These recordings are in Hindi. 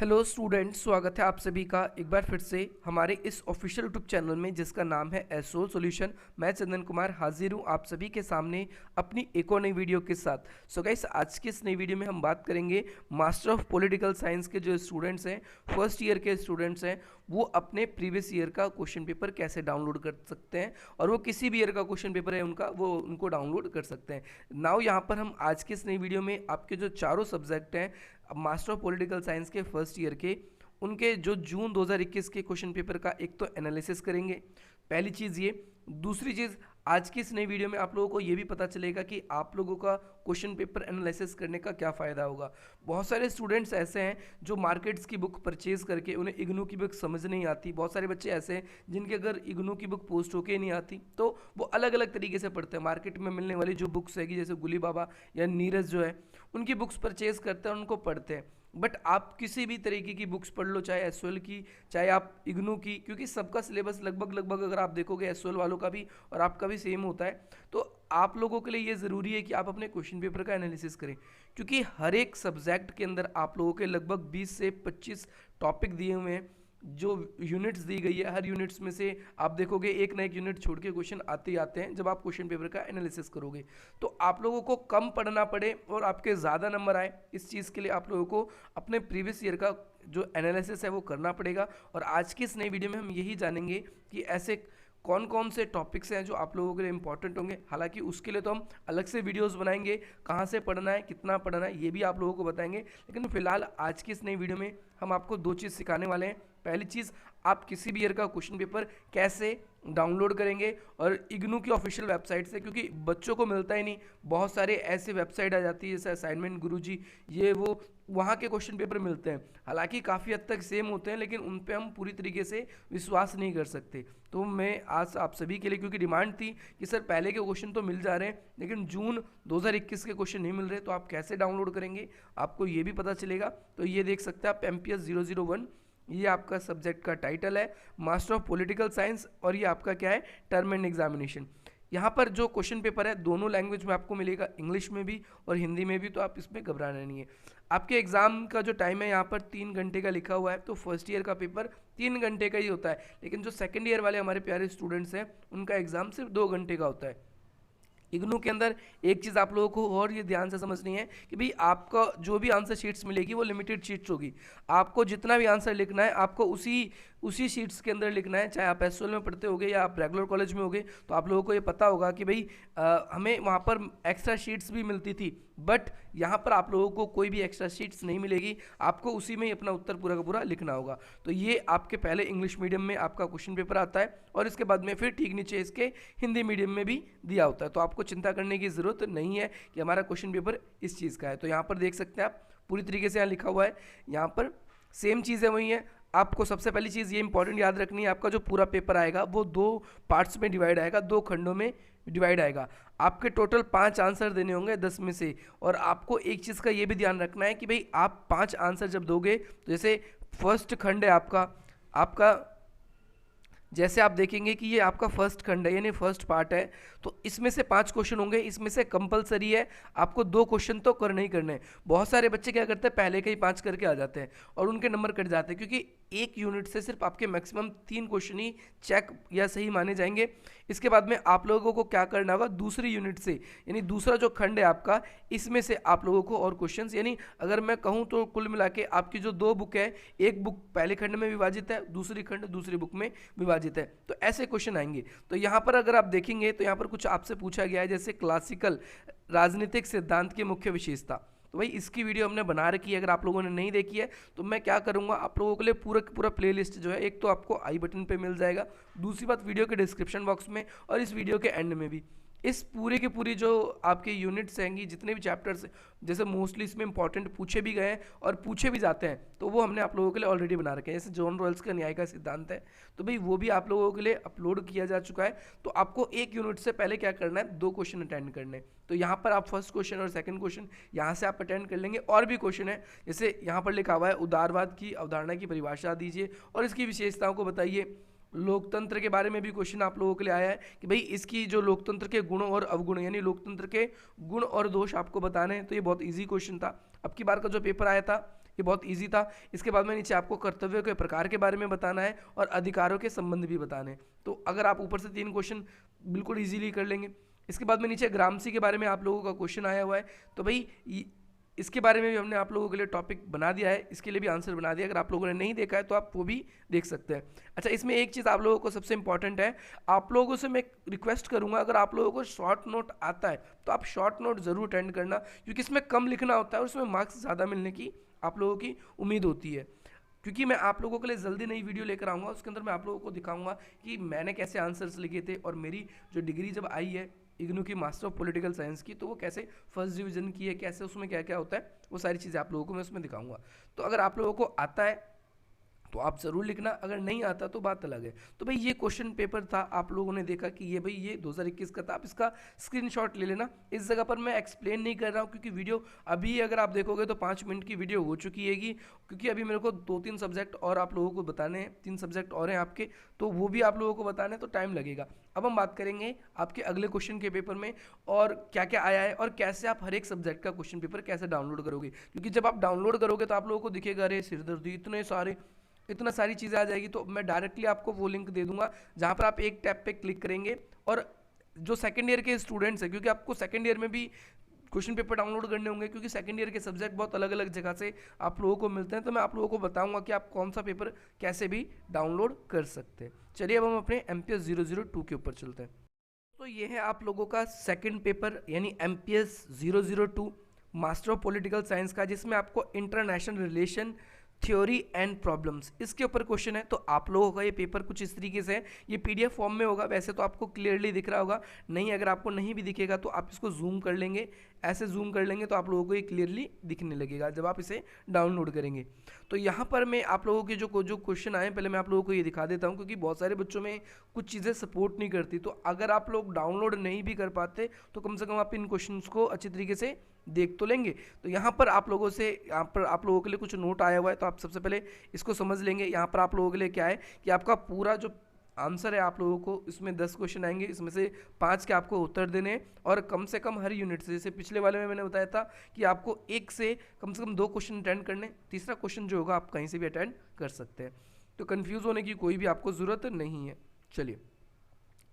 हेलो स्टूडेंट्स, स्वागत है आप सभी का एक बार फिर से हमारे इस ऑफिशियल यूट्यूब चैनल में जिसका नाम है एसओ सॉल्यूशन। मैं चंदन कुमार हाजिर हूँ आप सभी के सामने अपनी एक और नई वीडियो के साथ। सो गाइस, आज की इस नई वीडियो में हम बात करेंगे मास्टर ऑफ पॉलिटिकल साइंस के जो स्टूडेंट्स हैं, फर्स्ट ईयर के स्टूडेंट्स हैं, वो अपने प्रीवियस ईयर का क्वेश्चन पेपर कैसे डाउनलोड कर सकते हैं और वो किसी भी ईयर का क्वेश्चन पेपर है उनका वो उनको डाउनलोड कर सकते हैं। नाउ यहाँ पर हम आज की इस नई वीडियो में आपके जो चारों सब्जेक्ट हैं मास्टर ऑफ पॉलिटिकल साइंस के फर्स्ट ईयर के, उनके जो जून 2021 के क्वेश्चन पेपर का एक तो एनालिसिस करेंगे। पहली चीज़ ये। दूसरी चीज़, आज की इस नई वीडियो में आप लोगों को ये भी पता चलेगा कि आप लोगों का क्वेश्चन पेपर एनालिसिस करने का क्या फ़ायदा होगा। बहुत सारे स्टूडेंट्स ऐसे हैं जो मार्केट्स की बुक परचेज करके उन्हें इग्नू की बुक समझ नहीं आती। बहुत सारे बच्चे ऐसे हैं जिनके अगर इग्नू की बुक पोस्ट होके नहीं आती तो वो अलग अलग तरीके से पढ़ते हैं। मार्केट में मिलने वाली जो बुक्स हैगी जैसे गुली बाबा या नीरज जो है, उनकी बुक्स परचेज करते हैं, उनको पढ़ते हैं। बट आप किसी भी तरीके की बुक्स पढ़ लो, चाहे एसओएल की चाहे आप इग्नू की, क्योंकि सबका सिलेबस लगभग अगर आप देखोगे एसओएल वालों का भी और आपका भी सेम होता है। तो आप लोगों के लिए ये ज़रूरी है कि आप अपने क्वेश्चन पेपर का एनालिसिस करें, क्योंकि हर एक सब्जेक्ट के अंदर आप लोगों के लगभग 20 से 25 टॉपिक दिए हुए हैं। जो यूनिट्स दी गई है, हर यूनिट्स में से आप देखोगे एक ना एक यूनिट छोड़ के क्वेश्चन आते ही आते हैं जब आप क्वेश्चन पेपर का एनालिसिस करोगे। तो आप लोगों को कम पढ़ना पड़े और आपके ज़्यादा नंबर आए, इस चीज़ के लिए आप लोगों को अपने प्रीवियस ईयर का जो एनालिसिस है वो करना पड़ेगा। और आज की इस नई वीडियो में हम यही जानेंगे कि ऐसे कौन कौन से टॉपिक्स हैं जो आप लोगों के लिए इंपॉर्टेंट होंगे। हालांकि उसके लिए तो हम अलग से वीडियोस बनाएंगे, कहाँ से पढ़ना है, कितना पढ़ना है, ये भी आप लोगों को बताएंगे। लेकिन फिलहाल आज की इस नई वीडियो में हम आपको दो चीज़ सिखाने वाले हैं। पहली चीज़, आप किसी भी ईयर का क्वेश्चन पेपर कैसे डाउनलोड करेंगे और इग्नू की ऑफिशियल वेबसाइट से, क्योंकि बच्चों को मिलता ही नहीं। बहुत सारे ऐसे वेबसाइट आ जाती है जैसे असाइनमेंट गुरुजी, ये वो, वहाँ के क्वेश्चन पेपर मिलते हैं। हालांकि काफ़ी हद तक सेम होते हैं लेकिन उन पे हम पूरी तरीके से विश्वास नहीं कर सकते। तो मैं आज आप सभी के लिए, क्योंकि डिमांड थी कि सर पहले के क्वेश्चन तो मिल जा रहे हैं लेकिन जून 2021 के क्वेश्चन नहीं मिल रहे, तो आप कैसे डाउनलोड करेंगे आपको ये भी पता चलेगा। तो ये देख सकते हैं आप MPS 001, ये आपका सब्जेक्ट का टाइटल है मास्टर ऑफ पॉलिटिकल साइंस, और ये आपका क्या है, टर्म एंड एग्जामिनेशन। यहाँ पर जो क्वेश्चन पेपर है दोनों लैंग्वेज में आपको मिलेगा, इंग्लिश में भी और हिंदी में भी, तो आप इसमें घबराना नहीं है। आपके एग्जाम का जो टाइम है यहाँ पर 3 घंटे का लिखा हुआ है, तो फर्स्ट ईयर का पेपर 3 घंटे का ही होता है। लेकिन जो सेकेंड ईयर वाले हमारे प्यारे स्टूडेंट्स हैं उनका एग्जाम सिर्फ 2 घंटे का होता है। इग्नू के अंदर एक चीज़ आप लोगों को और ये ध्यान से समझनी है कि भाई आपका जो भी आंसर शीट्स मिलेगी वो लिमिटेड शीट्स होगी। आपको जितना भी आंसर लिखना है आपको उसी शीट्स के अंदर लिखना है। चाहे आप एसओएल में पढ़ते होगे या आप रेगुलर कॉलेज में होगे तो आप लोगों को ये पता होगा कि भाई हमें वहाँ पर एक्स्ट्रा शीट्स भी मिलती थी, बट यहाँ पर आप लोगों को कोई भी एक्स्ट्रा शीट्स नहीं मिलेगी। आपको उसी में ही अपना उत्तर पूरा का पूरा लिखना होगा। तो ये आपके पहले इंग्लिश मीडियम में आपका क्वेश्चन पेपर आता है और इसके बाद में फिर ठीक नीचे इसके हिंदी मीडियम में भी दिया होता है। तो आपको चिंता करने की ज़रूरत नहीं है कि हमारा क्वेश्चन पेपर इस चीज़ का है। तो यहाँ पर देख सकते हैं आप पूरी तरीके से यहाँ लिखा हुआ है, यहाँ पर सेम चीज़ें वही हैं। आपको सबसे पहली चीज़ ये इंपॉर्टेंट याद रखनी है, आपका जो पूरा पेपर आएगा वो 2 पार्ट्स में डिवाइड आएगा, 2 खंडों में डिवाइड आएगा। आपके टोटल 5 आंसर देने होंगे 10 में से। और आपको एक चीज़ का ये भी ध्यान रखना है कि भाई आप 5 आंसर जब दोगे तो जैसे फर्स्ट खंड है आपका जैसे आप देखेंगे कि ये आपका फर्स्ट खंड है यानी फर्स्ट पार्ट है, तो इसमें से 5 क्वेश्चन होंगे, इसमें से कंपलसरी है आपको 2 क्वेश्चन तो करने ही करने हैं। बहुत सारे बच्चे क्या करते हैं, पहले के ही 5 करके आ जाते हैं और उनके नंबर कट जाते हैं, क्योंकि एक यूनिट से सिर्फ आपके मैक्सिमम 3 क्वेश्चन ही चेक या सही माने जाएंगे। इसके बाद में आप लोगों को क्या करना होगा, दूसरी यूनिट से यानी दूसरा जो खंड है आपका, इसमें से आप लोगों को और क्वेश्चंस, यानी अगर मैं कहूँ तो कुल मिला के आपकी जो 2 बुक है, एक बुक पहले खंड में विभाजित है, दूसरी खंड दूसरी बुक में विभाजित है, तो ऐसे क्वेश्चन आएंगे। तो यहाँ पर अगर आप देखेंगे तो यहाँ पर कुछ आपसे पूछा गया है जैसे क्लासिकल राजनीतिक सिद्धांत की मुख्य विशेषता। तो भाई इसकी वीडियो हमने बना रखी है, अगर आप लोगों ने नहीं देखी है तो मैं क्या करूँगा, आप लोगों के लिए पूरा प्लेलिस्ट जो है एक तो आपको आई बटन पे मिल जाएगा, दूसरी बात वीडियो के डिस्क्रिप्शन बॉक्स में और इस वीडियो के एंड में भी। इस पूरे की पूरी जो आपके यूनिट्स हैं, जितने भी चैप्टर्स, जैसे मोस्टली इसमें इंपॉर्टेंट पूछे भी गए हैं और पूछे भी जाते हैं, तो वो हमने आप लोगों के लिए ऑलरेडी बना रखे हैं। जैसे जॉन रॉल्स का न्याय का सिद्धांत है, तो भाई वो भी आप लोगों के लिए अपलोड किया जा चुका है। तो आपको एक यूनिट से पहले क्या करना है, 2 क्वेश्चन अटेंड करने हैं। तो यहाँ पर आप फर्स्ट क्वेश्चन और सेकंड क्वेश्चन यहाँ से आप अटेंड कर लेंगे। और भी क्वेश्चन है, जैसे यहाँ पर लिखा हुआ है उदारवाद की अवधारणा की परिभाषा दीजिए और इसकी विशेषताओं को बताइए। लोकतंत्र के बारे में भी क्वेश्चन आप लोगों के लिए आया है कि भाई इसकी जो लोकतंत्र के गुण और अवगुण, यानी लोकतंत्र के गुण और दोष आपको बताने हैं। तो ये बहुत इजी क्वेश्चन था। अब की बार का जो पेपर आया था ये बहुत ईजी था। इसके बाद में नीचे आपको कर्तव्यों के प्रकार के बारे में बताना है और अधिकारों के संबंध भी बताने हैं। तो अगर आप ऊपर से 3 क्वेश्चन बिल्कुल ईजिली कर लेंगे। इसके बाद में नीचे ग्रामसी के बारे में आप लोगों का क्वेश्चन आया हुआ है, तो भाई इसके बारे में भी हमने आप लोगों के लिए टॉपिक बना दिया है, इसके लिए भी आंसर बना दिया। अगर आप लोगों ने नहीं देखा है तो आप वो भी देख सकते हैं। अच्छा, इसमें एक चीज़ आप लोगों को सबसे इंपॉर्टेंट है, आप लोगों से मैं रिक्वेस्ट करूंगा, अगर आप लोगों को शॉर्ट नोट आता है तो आप शॉर्ट नोट ज़रूर अटेंड करना, क्योंकि इसमें कम लिखना होता है और उसमें मार्क्स ज़्यादा मिलने की आप लोगों की उम्मीद होती है। क्योंकि मैं आप लोगों के लिए जल्दी नई वीडियो लेकर आऊँगा, उसके अंदर मैं आप लोगों को दिखाऊंगा कि मैंने कैसे आंसर्स लिखे थे और मेरी जो डिग्री जब आई है इग्नू की मास्टर ऑफ पॉलिटिकल साइंस की, तो वो कैसे फर्स्ट डिवीजन की है, कैसे उसमें क्या क्या होता है, वो सारी चीज़ें आप लोगों को मैं उसमें दिखाऊंगा। तो अगर आप लोगों को आता है तो आप ज़रूर लिखना, अगर नहीं आता तो बात अलग है। तो भाई ये क्वेश्चन पेपर था, आप लोगों ने देखा कि ये भाई ये 2021 का था, आप इसका स्क्रीनशॉट ले लेना। इस जगह पर मैं एक्सप्लेन नहीं कर रहा हूँ क्योंकि वीडियो अभी अगर आप देखोगे तो 5 मिनट की वीडियो हो चुकी हैगी, क्योंकि अभी मेरे को 2-3 सब्जेक्ट और आप लोगों को बताने हैं, 3 सब्जेक्ट और हैं आपके, तो वो भी आप लोगों को बताने हैं, तो टाइम लगेगा। अब हम बात करेंगे आपके अगले क्वेश्चन के पेपर में और क्या क्या आया है और कैसे आप हर एक सब्जेक्ट का क्वेश्चन पेपर कैसे डाउनलोड करोगे, क्योंकि जब आप डाउनलोड करोगे तो आप लोगों को दिखेगा अरे सिरदर्दी इतना सारी चीज़ें आ जाएगी। तो मैं डायरेक्टली आपको वो लिंक दे दूंगा जहाँ पर आप एक टैब पे क्लिक करेंगे और जो सेकंड ईयर के स्टूडेंट्स हैं, क्योंकि आपको सेकंड ईयर में भी क्वेश्चन पेपर डाउनलोड करने होंगे, क्योंकि सेकंड ईयर के सब्जेक्ट बहुत अलग अलग जगह से आप लोगों को मिलते हैं, तो मैं आप लोगों को बताऊंगा कि आप कौन सा पेपर कैसे भी डाउनलोड कर सकते हैं। चलिए अब हम अपने MPS 002 के ऊपर चलते हैं। तो ये है आप लोगों का सेकंड पेपर यानी MPS 002 master of political science का, जिसमें आपको international relation theory and problems इसके ऊपर क्वेश्चन है। तो आप लोगों का ये पेपर कुछ इस तरीके से है, ये PDF फॉर्म में होगा, वैसे तो आपको क्लियरली दिख रहा होगा, नहीं अगर आपको नहीं भी दिखेगा तो आप इसको जूम कर लेंगे, ऐसे जूम कर लेंगे तो आप लोगों को ये क्लियरली दिखने लगेगा जब आप इसे डाउनलोड करेंगे। तो यहाँ पर मैं आप लोगों के जो क्वेश्चन आए पहले मैं आप लोगों को ये दिखा देता हूँ, क्योंकि बहुत सारे बच्चों में कुछ चीज़ें सपोर्ट नहीं करती। तो अगर आप लोग डाउनलोड नहीं भी कर पाते तो कम से कम आप इन क्वेश्चन को अच्छी तरीके से देख तो लेंगे। तो यहाँ पर आप लोगों से यहाँ पर आप लोगों के लिए कुछ नोट आया हुआ है, तो आप सबसे पहले इसको समझ लेंगे। यहाँ पर आप लोगों के लिए क्या है कि आपका पूरा जो आंसर है आप लोगों को इसमें 10 क्वेश्चन आएंगे, इसमें से 5 के आपको उत्तर देने हैं और कम से कम हर यूनिट से, जैसे पिछले वाले में मैंने बताया था कि आपको एक से कम 2 क्वेश्चन अटेंड करने, तीसरा क्वेश्चन जो होगा आप कहीं से भी अटेंड कर सकते हैं। तो कंफ्यूज होने की कोई भी आपको ज़रूरत नहीं है। चलिए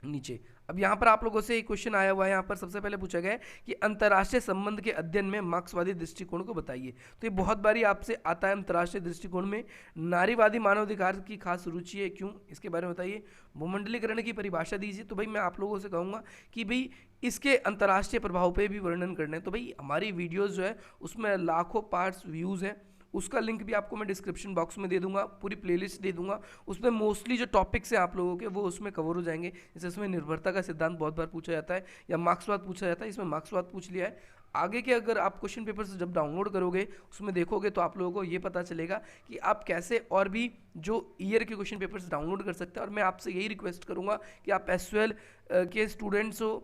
नीचे अब यहाँ पर आप लोगों से एक क्वेश्चन आया हुआ है। यहाँ पर सबसे पहले पूछा गया है कि अंतर्राष्ट्रीय संबंध के अध्ययन में मार्क्सवादी दृष्टिकोण को बताइए। तो ये बहुत बारी आपसे आता है, अंतर्राष्ट्रीय दृष्टिकोण में नारीवादी मानवाधिकार की खास रुचि है, क्यों, इसके बारे में बताइए। भूमंडलीकरण की परिभाषा दीजिए। तो भाई मैं आप लोगों से कहूँगा कि भाई इसके अंतर्राष्ट्रीय प्रभाव पे भी वर्णन करना है। तो भाई हमारी वीडियोज़ जो है उसमें लाखों पार्ट्स व्यूज़ हैं, उसका लिंक भी आपको मैं डिस्क्रिप्शन बॉक्स में दे दूंगा, पूरी प्लेलिस्ट दे दूंगा। उसमें मोस्टली जो टॉपिक्स हैं आप लोगों के वो उसमें कवर हो जाएंगे। जैसे इसमें निर्भरता का सिद्धांत बहुत बार पूछा जाता है या मार्क्सवाद पूछा जाता है, इसमें मार्क्सवाद पूछ लिया है। आगे के अगर आप क्वेश्चन पेपर से जब डाउनलोड करोगे उसमें देखोगे तो आप लोगों को ये पता चलेगा कि आप कैसे और भी जो ईयर के क्वेश्चन पेपर्स डाउनलोड कर सकते हैं। और मैं आपसे यही रिक्वेस्ट करूँगा कि आप SOL के स्टूडेंट्स हो,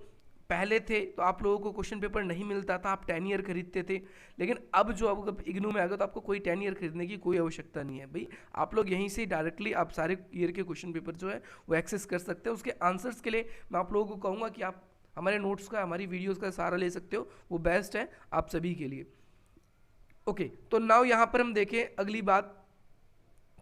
पहले थे तो आप लोगों को क्वेश्चन पेपर नहीं मिलता था, आप 10 ईयर खरीदते थे, लेकिन अब जो अब इग्नू में आ गया तो आपको कोई 10 ईयर खरीदने की कोई आवश्यकता नहीं है। भाई आप लोग यहीं से डायरेक्टली आप सारे ईयर के क्वेश्चन पेपर जो है वो एक्सेस कर सकते हैं। उसके आंसर्स के लिए मैं आप लोगों को कहूँगा कि आप हमारे नोट्स का, हमारी वीडियोज़ का सहारा ले सकते हो, वो बेस्ट है आप सभी के लिए। ओके, तो नाउ यहाँ पर हम देखें अगली बात।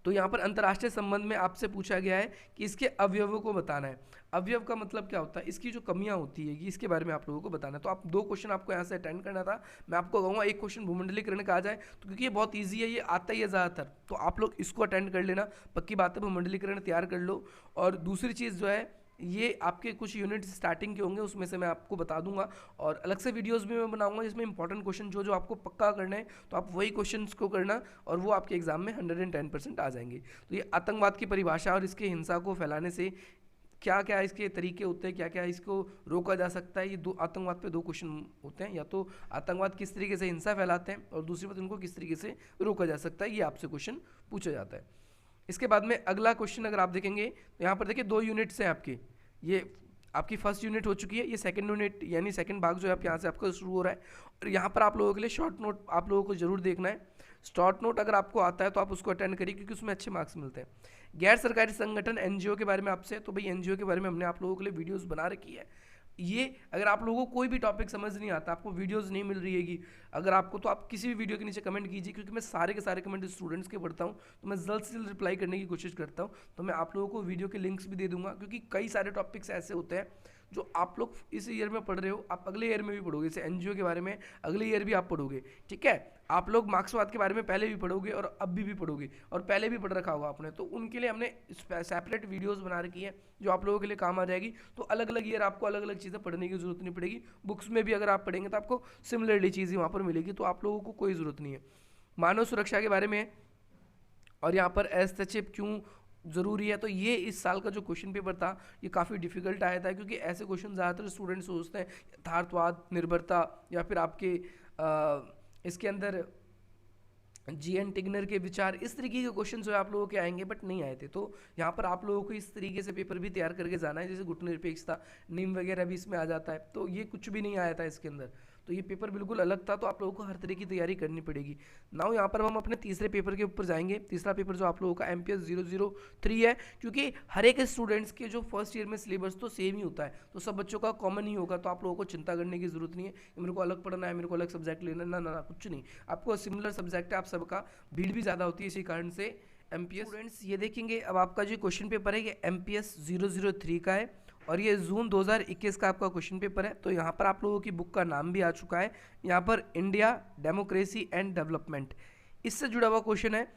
तो यहाँ पर अंतर्राष्ट्रीय संबंध में आपसे पूछा गया है कि इसके अवयवों को बताना है। अवयव का मतलब क्या होता है, इसकी जो कमियां होती है इसके बारे में आप लोगों को बताना है। तो आप 2 क्वेश्चन आपको यहाँ से अटेंड करना था। मैं आपको कहूँगा एक क्वेश्चन भूमंडलीकरण का आ जाए, तो क्योंकि ये बहुत ईजी है, ये आता ही है ज़्यादातर, तो आप लोग इसको अटेंड कर लेना। पक्की बात है, भूमंडलीकरण तैयार कर लो। और दूसरी चीज़ जो है ये आपके कुछ यूनिट स्टार्टिंग के होंगे, उसमें से मैं आपको बता दूंगा और अलग से वीडियोस भी मैं बनाऊंगा जिसमें इंपॉर्टेंट क्वेश्चन जो आपको पक्का करना है, तो आप वही क्वेश्चंस को करना और वो आपके एग्जाम में 110% आ जाएंगे। तो ये आतंकवाद की परिभाषा और इसके हिंसा को फैलाने से क्या क्या इसके तरीके होते हैं, क्या क्या इसको रोका जा सकता है। ये आतंकवाद पे 2 क्वेश्चन होते हैं, या तो आतंकवाद किस तरीके से हिंसा फैलाते हैं और दूसरी बात उनको किस तरीके से रोका जा सकता है, ये आपसे क्वेश्चन पूछा जाता है। इसके बाद में अगला क्वेश्चन अगर आप देखेंगे तो यहाँ पर देखिए 2 यूनिट्स हैं आपके, ये आपकी फर्स्ट यूनिट हो चुकी है, ये सेकंड यूनिट यानी सेकंड भाग जो है आप यहाँ से आपका शुरू हो रहा है। और यहाँ पर आप लोगों के लिए शॉर्ट नोट आप लोगों को जरूर देखना है। शॉर्ट नोट अगर आपको आता है तो आप उसको अटेंड करिए, क्योंकि उसमें अच्छे मार्क्स मिलते हैं। गैर सरकारी संगठन NGO के बारे में आपसे, तो भाई NGO के बारे में हमने आप लोगों के लिए वीडियोस बना रखी है, ये अगर आप लोगों को कोई भी टॉपिक समझ नहीं आता, आपको वीडियोस नहीं मिल रही हैगी अगर आपको, तो आप किसी भी वीडियो के नीचे कमेंट कीजिए, क्योंकि मैं सारे के सारे कमेंट स्टूडेंट्स के पढ़ता हूँ, तो मैं जल्द से जल्द रिप्लाई करने की कोशिश करता हूँ। तो मैं आप लोगों को वीडियो के लिंक्स भी दे दूंगा, क्योंकि कई सारे टॉपिक्स ऐसे होते हैं जो आप लोग इस ईयर में पढ़ रहे हो, आप अगले ईयर में भी पढ़ोगे। जैसे एनजीओ के बारे में अगले ईयर भी आप पढ़ोगे, ठीक है। आप लोग मार्क्सवाद के बारे में पहले भी पढ़ोगे और अब भी पढ़ोगे, और पहले भी पढ़ रखा होगा आपने, तो उनके लिए हमने सेपरेट वीडियोस बना रखी है जो आप लोगों के लिए काम आ जाएगी। तो अलग अलग ईयर आपको अलग अलग चीज़ें पढ़ने की जरूरत नहीं पड़ेगी। बुक्स में भी अगर आप पढ़ेंगे तो आपको सिमिलरली चीज़ें वहाँ पर मिलेगी, तो आप लोगों को कोई ज़रूरत नहीं है। मानव सुरक्षा के बारे में, और यहाँ पर एसएचएफ क्यों ज़रूरी है, तो ये इस साल का जो क्वेश्चन पेपर था ये काफ़ी डिफिकल्ट आया था, क्योंकि ऐसे क्वेश्चन ज़्यादातर स्टूडेंट सोचते हैं यथार्थवाद, निर्भरता, या फिर आपके इसके अंदर जीएन टिग्नर के विचार, इस तरीके के क्वेश्चन जो है आप लोगों के आएंगे, बट नहीं आए थे। तो यहाँ पर आप लोगों को इस तरीके से पेपर भी तैयार करके जाना है, जैसे गुटनिरपेक्षता, नियम वगैरह भी इसमें आ जाता है, तो ये कुछ भी नहीं आया था इसके अंदर। तो ये पेपर बिल्कुल अलग था, तो आप लोगों को हर तरह की तैयारी करनी पड़ेगी। नाउ यहाँ पर हम अपने तीसरे पेपर के ऊपर जाएंगे। तीसरा पेपर जो आप लोगों का MPS 003 है, क्योंकि हर एक स्टूडेंट्स के जो फर्स्ट ईयर में सिलेबस तो सेम ही होता है, तो सब बच्चों का कॉमन ही होगा, तो आप लोगों को चिंता करने की जरूरत नहीं है कि मेरे को अलग पढ़ना है, मेरे को अलग सब्जेक्ट लेना है, ना ना ना, कुछ नहीं। आपको सिमिलर सब्जेक्ट है, आप सबका भीड़ भी ज़्यादा होती है, इसी कारण से MPS स्टूडेंट्स ये देखेंगे। अब आपका जो क्वेश्चन पेपर है ये MPS 003 का है, और ये जून 2021 का आपका क्वेश्चन पेपर है। तो यहाँ पर आप लोगों की बुक का नाम भी आ चुका है, यहाँ पर इंडिया डेमोक्रेसी एंड डेवलपमेंट, इससे जुड़ा हुआ क्वेश्चन है।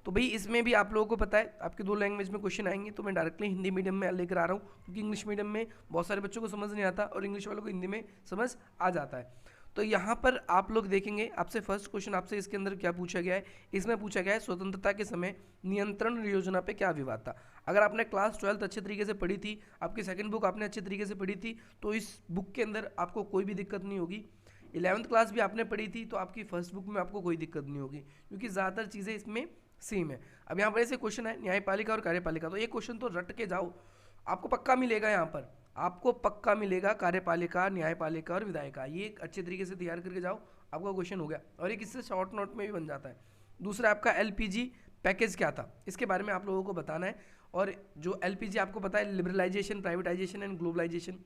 तो भाई इसमें भी आप लोगों को पता है आपके 2 लैंग्वेज में क्वेश्चन आएंगे, तो मैं डायरेक्टली हिंदी मीडियम में लेकर आ रहा हूँ, क्योंकि इंग्लिश मीडियम में बहुत सारे बच्चों को समझ नहीं आता और इंग्लिश वालों को हिंदी में समझ आ जाता है। तो यहाँ पर आप लोग देखेंगे, आपसे फर्स्ट क्वेश्चन आपसे इसके अंदर क्या पूछा गया है, इसमें पूछा गया है स्वतंत्रता के समय नियंत्रण योजना पे क्या विवाद था। अगर आपने क्लास 12 अच्छे तरीके से पढ़ी थी, आपकी सेकंड बुक आपने अच्छे तरीके से पढ़ी थी, तो इस बुक के अंदर आपको कोई भी दिक्कत नहीं होगी। 11th क्लास भी आपने पढ़ी थी, तो आपकी फर्स्ट बुक में आपको कोई दिक्कत नहीं होगी, क्योंकि ज़्यादातर चीज़ें इसमें सेम है। अब यहाँ पर ऐसे क्वेश्चन है न्यायपालिका और कार्यपालिका, तो ये क्वेश्चन तो रट के जाओ, आपको पक्का मिलेगा। यहाँ पर आपको पक्का मिलेगा कार्यपालिका, न्यायपालिका और विधायिका, ये अच्छे तरीके से तैयार करके जाओ, आपका क्वेश्चन हो गया। और एक इससे शॉर्ट नोट में भी बन जाता है। दूसरा आपका LPG पैकेज क्या था, इसके बारे में आप लोगों को बताना है। और जो LPG आपको पता है, लिबरलाइजेशन, प्राइवेटाइजेशन एंड ग्लोबलाइजेशन,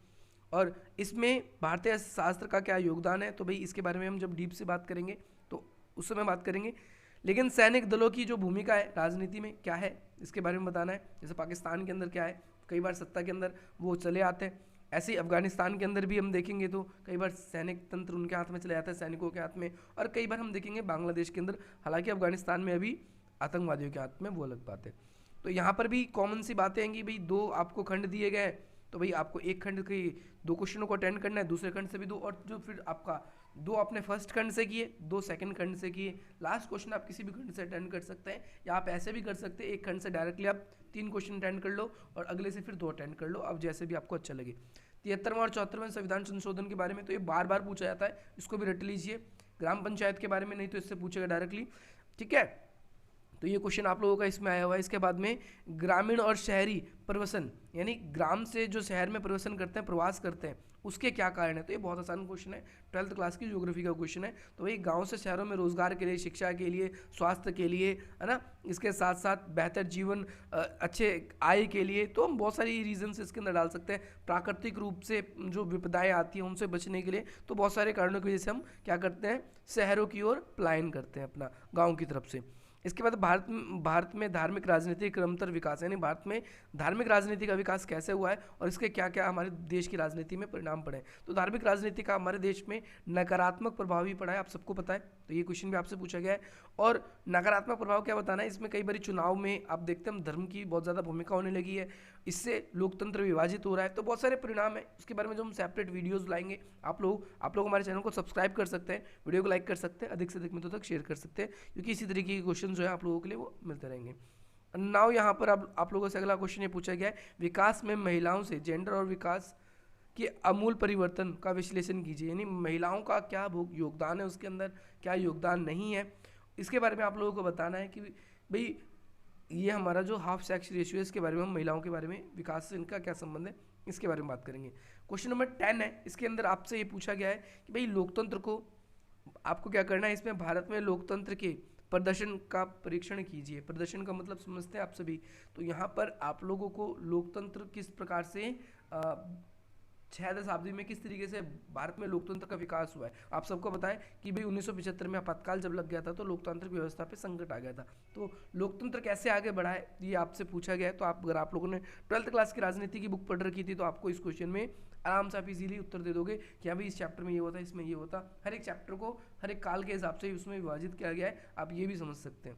और इसमें भारतीय शास्त्र का क्या योगदान है, तो भाई इसके बारे में हम जब डीप से बात करेंगे तो उस समय बात करेंगे। लेकिन सैनिक दलों की जो भूमिका है राजनीति में क्या है, इसके बारे में बताना है। जैसे पाकिस्तान के अंदर क्या है, कई बार सत्ता के अंदर वो चले आते हैं, ऐसे ही अफगानिस्तान के अंदर भी हम देखेंगे तो कई बार सैनिक तंत्र उनके हाथ में चले जाता है, सैनिकों के हाथ में। और कई बार हम देखेंगे बांग्लादेश के अंदर, हालांकि अफगानिस्तान में अभी आतंकवादियों के हाथ में, वो अलग बात है। तो यहाँ पर भी कॉमन सी बातें आएंगी, भाई 2 आपको खंड दिए गए, तो भाई आपको एक खंड के 2 क्वेश्चनों को अटेंड करना है, दूसरे खंड से भी 2, और जो फिर आपका 2 आपने फर्स्ट खंड से किए, 2 सेकंड खंड से किए, लास्ट क्वेश्चन आप किसी भी खंड से अटेंड कर सकते हैं, या आप ऐसे भी कर सकते हैं एक खंड से डायरेक्टली आप 3 क्वेश्चन अटेंड कर लो और अगले से फिर 2 अटेंड कर लो, अब जैसे भी आपको अच्छा लगे। 73वां और 74वें संविधान संशोधन के बारे में तो ये बार बार पूछा जाता है, इसको भी रट लीजिए। ग्राम पंचायत के बारे में नहीं तो इससे पूछेगा डायरेक्टली, ठीक है। तो ये क्वेश्चन आप लोगों का इसमें आया हुआ है। इसके बाद में ग्रामीण और शहरी प्रवसन, यानी ग्राम से जो शहर में प्रवसन करते हैं, प्रवास करते हैं, उसके क्या कारण है, तो ये बहुत आसान क्वेश्चन है, 12th क्लास की ज्योग्राफी का क्वेश्चन है। तो वही गांव से शहरों में रोजगार के लिए, शिक्षा के लिए, स्वास्थ्य के लिए, है ना, इसके साथ साथ बेहतर जीवन, अच्छे आय के लिए, तो हम बहुत सारी रीजन्स इसके अंदर डाल सकते हैं। प्राकृतिक रूप से जो विपदाएं आती हैं उनसे बचने के लिए, तो बहुत सारे कारणों की वजह से हम क्या करते हैं, शहरों की ओर पलायन करते हैं अपना, गाँव की तरफ से। इसके बाद भारत में धार्मिक राजनीति क्रमतर विकास, यानी भारत में धार्मिक राजनीति का विकास कैसे हुआ है और इसके क्या क्या हमारे देश की राजनीति में परिणाम पड़े। तो धार्मिक राजनीति का हमारे देश में नकारात्मक प्रभाव भी पड़ा है, आप सबको पता है, तो ये क्वेश्चन भी आपसे पूछा गया है। और नकारात्मक प्रभाव क्या बताना है, इसमें कई बार चुनाव में आप देखते हैं धर्म की बहुत ज़्यादा भूमिका होने लगी है, इससे लोकतंत्र विभाजित हो रहा है, तो बहुत सारे परिणाम है। उसके बारे में जो हम सेपरेट वीडियोस लाएंगे, आप लोग हमारे चैनल को सब्सक्राइब कर सकते हैं, वीडियो को लाइक कर सकते हैं, अधिक से अधिक मित्रों तक शेयर कर सकते हैं, क्योंकि इसी तरीके के क्वेश्चन जो है आप लोगों के लिए वो मिलते रहेंगे। नाउ यहाँ पर अब आप लोगों से अगला क्वेश्चन ये पूछा गया है, विकास में महिलाओं से जेंडर और विकास के आमूल परिवर्तन का विश्लेषण कीजिए, यानी महिलाओं का क्या योगदान है, उसके अंदर क्या योगदान नहीं है, इसके बारे में आप लोगों को बताना है कि भाई ये हमारा जो हाफ सेक्स रेशियो है, इसके बारे में हम महिलाओं के बारे में, विकास से इनका क्या संबंध है, इसके बारे में बात करेंगे। क्वेश्चन नंबर 10 है, इसके अंदर आपसे ये पूछा गया है कि भाई लोकतंत्र को आपको क्या करना है, इसमें भारत में लोकतंत्र के प्रदर्शन का परीक्षण कीजिए। प्रदर्शन का मतलब समझते हैं आप सभी, तो यहाँ पर आप लोगों को लोकतंत्र किस प्रकार से 6 दशाब्दी में किस तरीके से भारत में लोकतंत्र का विकास हुआ है। आप सबको पता है कि भाई 1975 में आपातकाल जब लग गया था तो लोकतांत्रिक व्यवस्था पे संकट आ गया था। तो लोकतंत्र कैसे आगे बढ़ा है ये आपसे पूछा गया है। तो आप अगर आप लोगों ने 12th क्लास की राजनीति की बुक पढ़ रखी थी तो आपको इस क्वेश्चन में आराम से आप इजीली उत्तर दे दोगे कि हाँ भाई इस चैप्टर में ये होता है, इसमें ये होता। हर एक चैप्टर को हर एक काल के हिसाब से उसमें विभाजित किया गया है, आप ये भी समझ सकते हैं।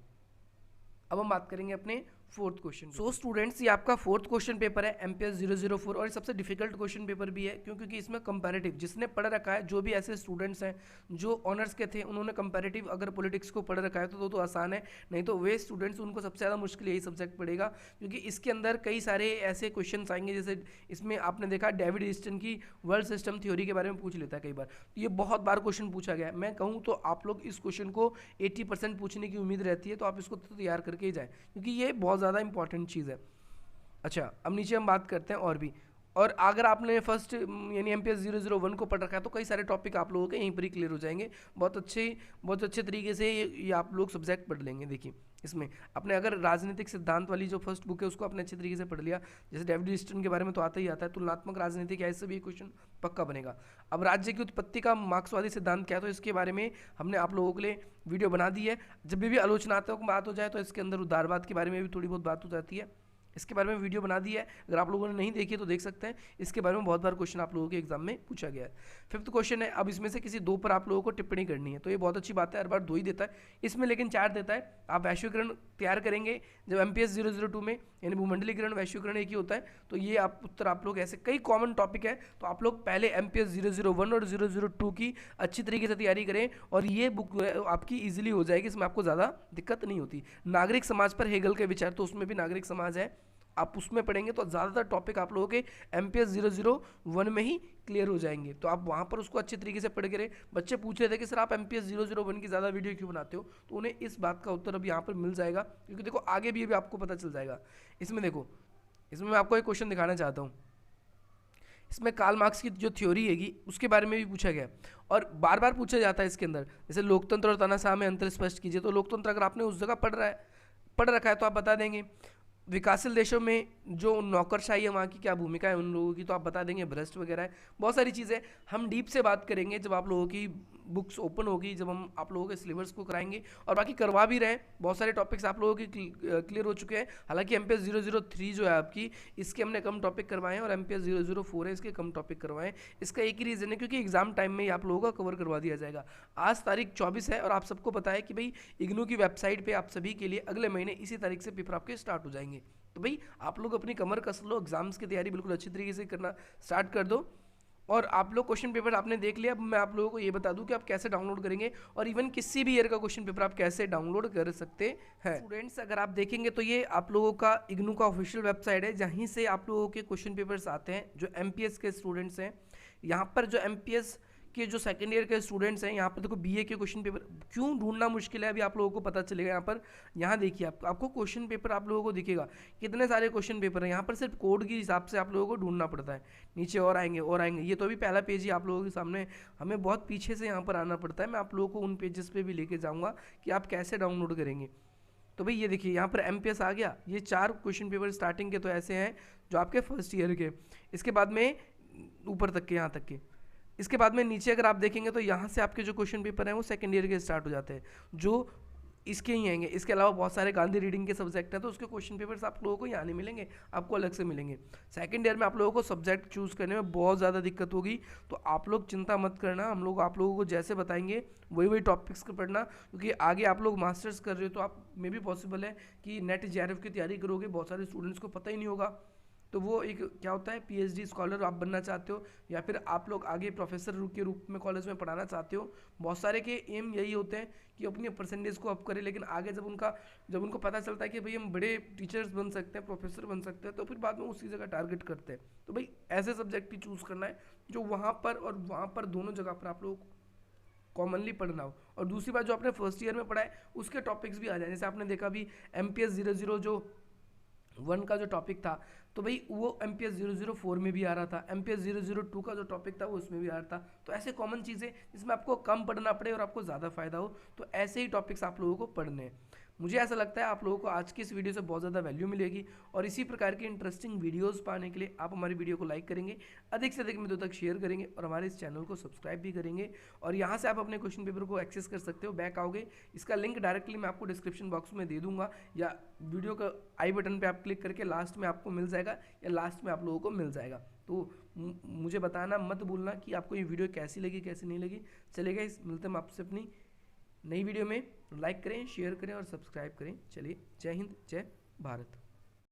अब हम बात करेंगे अपने फोर्थ क्वेश्चन। सो स्टूडेंट्स, ये आपका फोर्थ क्वेश्चन पेपर है MPS 004 और ये सबसे डिफिकल्ट क्वेश्चन पेपर भी है क्योंकि इसमें कंपैरेटिव जिसने पढ़ रखा है, जो भी ऐसे स्टूडेंट्स हैं जो ऑनर्स के थे उन्होंने कंपैरेटिव अगर पॉलिटिक्स को पढ़ रखा है तो आसान है, नहीं तो वे स्टूडेंट्स उनको सबसे ज़्यादा मुश्किल यही सब्जेक्ट पड़ेगा क्योंकि इसके अंदर कई सारे ऐसे क्वेश्चन आएंगे। जैसे इसमें आपने देखा डेविड ईस्टन की वर्ल्ड सिस्टम थ्योरी के बारे में पूछ लेता है कई बार, तो ये बहुत बार क्वेश्चन पूछा गया है। मैं कहूँ तो आप लोग इस क्वेश्चन को 80% पूछने की उम्मीद रहती है, तो आप इसको तो तैयार करके ही जाएँ क्योंकि ये बहुत ज़्यादा इंपॉर्टेंट चीज़ है। अच्छा, अब नीचे हम बात करते हैं और भी। और अगर आपने फर्स्ट यानी MPS 001 को पढ़ रखा है तो कई सारे टॉपिक आप लोगों के यहीं पर ही क्लियर हो जाएंगे। बहुत अच्छे तरीके से ये आप लोग सब्जेक्ट पढ़ लेंगे। देखिए इसमें अपने अगर राजनीतिक सिद्धांत वाली जो फर्स्ट बुक है उसको आपने अच्छे तरीके से पढ़ लिया, जैसे डेविड ईस्टन के बारे में तो आता ही आता है, तुलनात्मक राजनीति क्या है, इससे भी क्वेश्चन पक्का बनेगा। अब राज्य की उत्पत्ति का मार्क्सवादी सिद्धांत क्या है, तो इसके बारे में हमने आप लोगों के लिए वीडियो बना दी है। जब भी आलोचनात्मक बात हो जाए तो इसके अंदर उदारवाद के बारे में भी थोड़ी बहुत बात हो जाती है, इसके बारे में वीडियो बना दी है। अगर आप लोगों ने नहीं देखी तो देख सकते हैं, इसके बारे में बहुत बार क्वेश्चन आप लोगों के एग्जाम में पूछा गया है। फिफ्थ क्वेश्चन है, अब इसमें से किसी दो पर आप लोगों को टिप्पणी करनी है, तो ये बहुत अच्छी बात है, हर बार 2 ही देता है, इसमें लेकिन 4 देता है। आप वैश्वीकरण तैयार करेंगे जब MPS 002 में, यानी भूमंडलीकरण वैश्वीकरण एक ही होता है, तो ये आप उत्तर आप लोग ऐसे कई कॉमन टॉपिक है, तो आप लोग पहले MPS 001 और 002 की अच्छी तरीके से तैयारी करें और ये बुक आपकी ईजिली हो जाएगी, इसमें आपको ज़्यादा दिक्कत नहीं होती। नागरिक समाज पर हेगल के विचार, तो उसमें भी नागरिक समाज है, आप उसमें पढ़ेंगे तो ज़्यादातर टॉपिक आप लोगों के MPS 001 में ही क्लियर हो जाएंगे, तो आप वहाँ पर उसको अच्छे तरीके से पढ़ के रहे। बच्चे पूछ रहे थे कि सर आप MPS 001 की ज़्यादा वीडियो क्यों बनाते हो, तो उन्हें इस बात का उत्तर अब यहाँ पर मिल जाएगा क्योंकि देखो आगे भी आपको पता चल जाएगा। इसमें देखो, इसमें मैं आपको एक क्वेश्चन दिखाना चाहता हूँ। इसमें कार्ल मार्क्स की जो थ्योरी हैगी उसके बारे में भी पूछा गया और बार बार पूछा जाता है इसके अंदर, जैसे लोकतंत्र और तानाशाह में अंतर स्पष्ट कीजिए। तो लोकतंत्र अगर आपने उस जगह पढ़ रखा है तो आप बता देंगे। विकासशील देशों में जो नौकरशाही है वहाँ की क्या भूमिका है उन लोगों की, तो आप बता देंगे भ्रष्ट वगैरह है। बहुत सारी चीज़ें हम डीप से बात करेंगे जब आप लोगों की बुक्स ओपन होगी, जब हम आप लोगों के सिलेबस को कराएंगे, और बाकी करवा भी रहे हैं। बहुत सारे टॉपिक्स आप लोगों के क्लियर हो चुके हैं। हालांकि MPS 003 जो है आपकी, इसके हमने कम टॉपिक करवाए हैं, और MPS 004 है इसके कम टॉपिक करवाए हैं। इसका एक ही रीज़न है क्योंकि एग्जाम टाइम में ही आप लोगों का कवर करवा दिया जाएगा। आज तारीख 24 है और आप सबको पता है कि भाई इग्नू की वेबसाइट पर आप सभी के लिए अगले महीने इसी तारीख से पेपर आपके स्टार्ट हो जाएंगे। तो भाई आप लोग अपनी कमर कस लो, एग्जाम्स की तैयारी बिल्कुल अच्छी तरीके से करना स्टार्ट कर दो। और आप लोग क्वेश्चन पेपर आपने देख लिया, अब मैं आप लोगों को ये बता दूं कि आप कैसे डाउनलोड करेंगे और इवन किसी भी ईयर का क्वेश्चन पेपर आप कैसे डाउनलोड कर सकते हैं। स्टूडेंट्स, अगर आप देखेंगे तो ये आप लोगों का इग्नू का ऑफिशियल वेबसाइट है, जहीं से आप लोगों के क्वेश्चन पेपर्स आते हैं जो MPS के स्टूडेंट्स हैं। यहाँ पर जो MPS के जो सेकेंड ईयर के स्टूडेंट्स हैं, यहाँ पर देखो BA के क्वेश्चन पेपर क्यों ढूंढना मुश्किल है अभी आप लोगों को पता चलेगा। यहाँ देखिए आपको क्वेश्चन पेपर आप लोगों को दिखेगा, कितने सारे क्वेश्चन पेपर हैं। यहाँ पर सिर्फ कोड के हिसाब से आप लोगों को ढूंढना पड़ता है, नीचे और आएंगे। ये तो अभी पहला पेज ही आप लोगों के सामने, हमें बहुत पीछे से यहाँ पर आना पड़ता है। मैं आप लोगों को उन पेजेस पे भी लेके जाऊँगा कि आप कैसे डाउनलोड करेंगे। तो भाई ये देखिए यहाँ पर MPS आ गया, ये 4 क्वेश्चन पेपर स्टार्टिंग के तो ऐसे हैं जो आपके फर्स्ट ईयर के, इसके बाद में ऊपर तक के, यहाँ तक के, इसके बाद में नीचे अगर आप देखेंगे तो यहाँ से आपके जो क्वेश्चन पेपर हैं वो सेकंड ईयर के स्टार्ट हो जाते हैं, जो इसके ही आएंगे। इसके अलावा बहुत सारे गांधी रीडिंग के सब्जेक्ट हैं, तो उसके क्वेश्चन पेपर्स आप लोगों को यहाँ नहीं मिलेंगे, आपको अलग से मिलेंगे। सेकंड ईयर में आप लोगों को सब्जेक्ट चूज़ करने में बहुत ज़्यादा दिक्कत होगी, तो आप लोग चिंता मत करना, हम लोग आप लोगों को जैसे बताएंगे वही टॉपिक्स को पढ़ना, क्योंकि आगे आप लोग मास्टर्स कर रहे हो तो आप में भी पॉसिबल है कि नेट JRF की तैयारी करोगे, बहुत सारे स्टूडेंट्स को पता ही नहीं होगा। तो वो एक क्या होता है, PhD स्कॉलर आप बनना चाहते हो या फिर आप लोग आगे प्रोफेसर के रूप में कॉलेज में पढ़ाना चाहते हो। बहुत सारे के एम यही होते हैं कि अपनी परसेंटेज को अप करें, लेकिन आगे जब उनको पता चलता है कि भाई हम बड़े टीचर्स बन सकते हैं, प्रोफेसर बन सकते हैं, तो फिर बाद में उसी जगह टारगेट करते हैं। तो भाई ऐसे सब्जेक्ट ही चूज़ करना है जो वहाँ पर और वहाँ पर दोनों जगह पर आप लोग कॉमनली पढ़ना हो। और दूसरी बात, जो आपने फर्स्ट ईयर में पढ़ा है उसके टॉपिक्स भी आ जाए। जैसे आपने देखा अभी MPS 001 का जो टॉपिक था, तो भाई वो MPS 004 में भी आ रहा था, MPS 002 का जो टॉपिक था वो उसमें भी आ रहा था। तो ऐसे कॉमन चीज़ें जिसमें आपको कम पढ़ना पड़े और आपको ज़्यादा फायदा हो, तो ऐसे ही टॉपिक्स आप लोगों को पढ़ने हैं। मुझे ऐसा लगता है आप लोगों को आज की इस वीडियो से बहुत ज़्यादा वैल्यू मिलेगी और इसी प्रकार की इंटरेस्टिंग वीडियोस पाने के लिए आप हमारी वीडियो को लाइक करेंगे, अधिक से अधिक मित्रों तक शेयर करेंगे और हमारे इस चैनल को सब्सक्राइब भी करेंगे। और यहाँ से आप अपने क्वेश्चन पेपर को एक्सेस कर सकते हो, बैक आओगे, इसका लिंक डायरेक्टली मैं आपको डिस्क्रिप्शन बॉक्स में दे दूंगा या वीडियो का आई बटन पर आप क्लिक करके लास्ट में आपको मिल जाएगा या लास्ट में आप लोगों को मिल जाएगा। तो मुझे बताना मत भूलना कि आपको ये वीडियो कैसी लगी कैसी नहीं लगी। चलेगा, इस मिलते हैं आपसे अपनी नई वीडियो में। लाइक करें, शेयर करें और सब्सक्राइब करें। चलिए, जय हिंद, जय भारत।